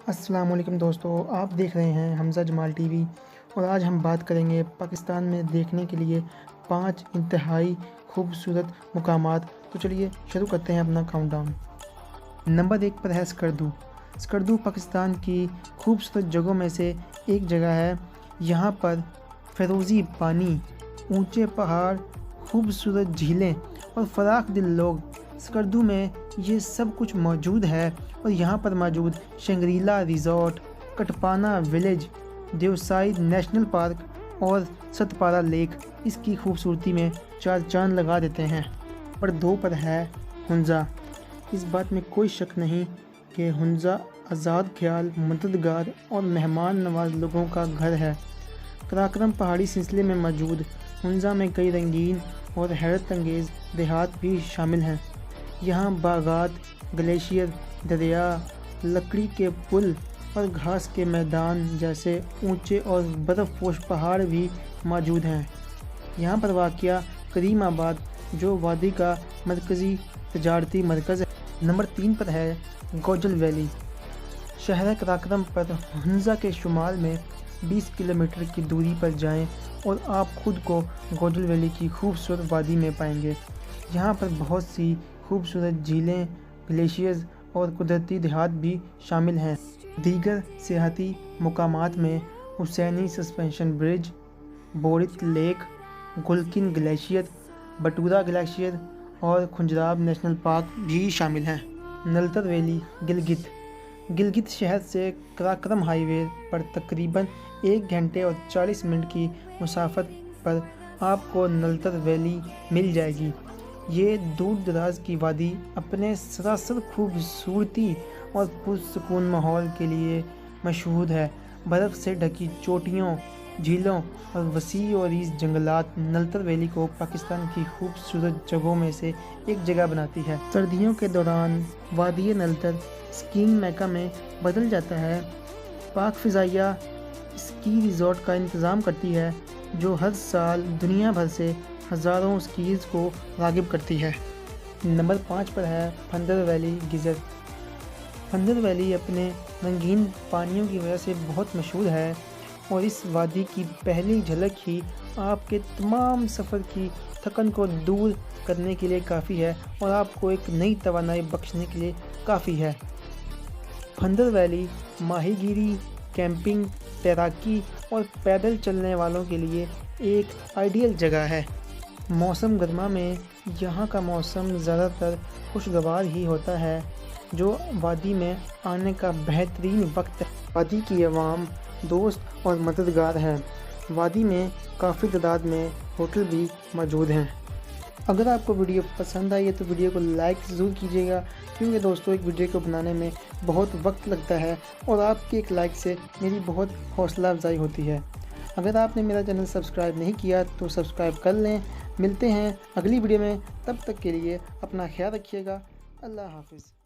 السلام علیکم دوستو، آپ دیکھ رہے ہیں حمزہ جمال ٹی وی اور آج ہم بات کریں گے پاکستان میں دیکھنے کے لیے 5 انتہائی خوبصورت مقامات۔ تو چلیے شروع کرتے ہیں اپنا کاؤنٹ ڈاؤن۔ نمبر 1 پر ہے سکردو۔ سکردو پاکستان کی خوبصورت جگہوں میں سے ایک جگہ ہے۔ یہاں پر فیروزی پانی، اونچے پہاڑ، خوبصورت جھیلیں اور فراخ دل لوگ۔ سکردو میں یہ سب کچھ موجود ہے اور یہاں پر موجود Shangrila resort, Katpana village, Deosai national park اور ستپارہ لیک اس کی خوبصورتی میں 4 چاند لگا دیتے ہیں۔ نمبر 2 پر ہے ہنزا۔ اس بات میں کوئی شک نہیں کہ ہنزا آزاد خیال، مددگار اور مہمان نواز لوگوں کا گھر ہے۔ قراقرم پہاڑی سلسلے میں موجود ہنزا میں کئی رنگین اور حیرت انگیز دیہات بھی شامل ہیں۔ یہاں باغات، گلیشیئر، دریا، لکڑی کے پل اور گھاس کے میدان جیسے اونچے اور برف پوش پہاڑ بھی موجود ہیں۔ یہاں پر واقع کریم آباد جو وادی کا مرکزی تجارتی مرکز ہے۔ نمبر 3 پر ہے گوجل ویلی۔ شہر قراقرم پر ہنزا کے شمال میں 20 کلومیٹر کی دوری پر جائیں اور آپ خود کو گوجل ویلی کی خوبصورت وادی میں پائیں گے۔ یہاں پر بہت سی خوبصورت جھیلیں، گلیشیئرز اور قدرتی دیہات بھی شامل ہیں۔ دیگر سیاحتی مقامات میں حسینی سسپینشن برج، بورت لیک، گلکن گلیشیئر، بٹورا گلیشیئر اور کھنجراب نیشنل پارک بھی شامل ہیں۔ نلتر ویلی، گلگت۔ گلگت شہر سے قراقرم ہائی وے پر تقریباً 1 گھنٹے اور 40 منٹ کی مسافت پر آپ کو نلتر ویلی مل جائے گی۔ یہ دور دراز کی وادی اپنے سراسر خوبصورتی اور پرسکون ماحول کے لیے مشہور ہے۔ برف سے ڈھکی چوٹیوں، جھیلوں اور وسیع و عریض جنگلات نلتر ویلی کو پاکستان کی خوبصورت جگہوں میں سے ایک جگہ بناتی ہے۔ سردیوں کے دوران وادی نلتر اسکیئنگ میکہ میں بدل جاتا ہے۔ پاک فضائیہ اسکی ریزورٹ کا انتظام کرتی ہے جو ہر سال دنیا بھر سے ہزاروں اسکیئرز کو راغب کرتی ہے۔ نمبر 5 پر ہے پھندر ویلی، گیزر۔ پھندر ویلی اپنے رنگین پانیوں کی وجہ سے بہت مشہور ہے اور اس وادی کی پہلی جھلک ہی آپ کے تمام سفر کی تھکن کو دور کرنے کے لیے کافی ہے اور آپ کو ایک نئی توانائی بخشنے کے لیے کافی ہے۔ پھندر ویلی ماہی گیری، کیمپنگ، تیراکی اور پیدل چلنے والوں کے لیے ایک آئیڈیل جگہ ہے۔ موسم گرما میں یہاں کا موسم زیادہ تر خوشگوار ہی ہوتا ہے جو وادی میں آنے کا بہترین وقت ہے۔ وادی کی عوام دوست اور مددگار ہے۔ وادی میں کافی تعداد میں ہوٹل بھی موجود ہیں۔ اگر آپ کو ویڈیو پسند آئی ہے تو ویڈیو کو لائک ضرور کیجیے گا، کیونکہ دوستوں ایک ویڈیو کو بنانے میں بہت وقت لگتا ہے اور آپ کے ایک لائک سے میری بہت حوصلہ افزائی ہوتی ہے۔ اگر آپ نے میرا چینل سبسکرائب نہیں کیا تو سبسکرائب کر لیں۔ ملتے ہیں اگلی ویڈیو میں، تب تک کے لیے اپنا خیال رکھیے گا۔ اللہ حافظ۔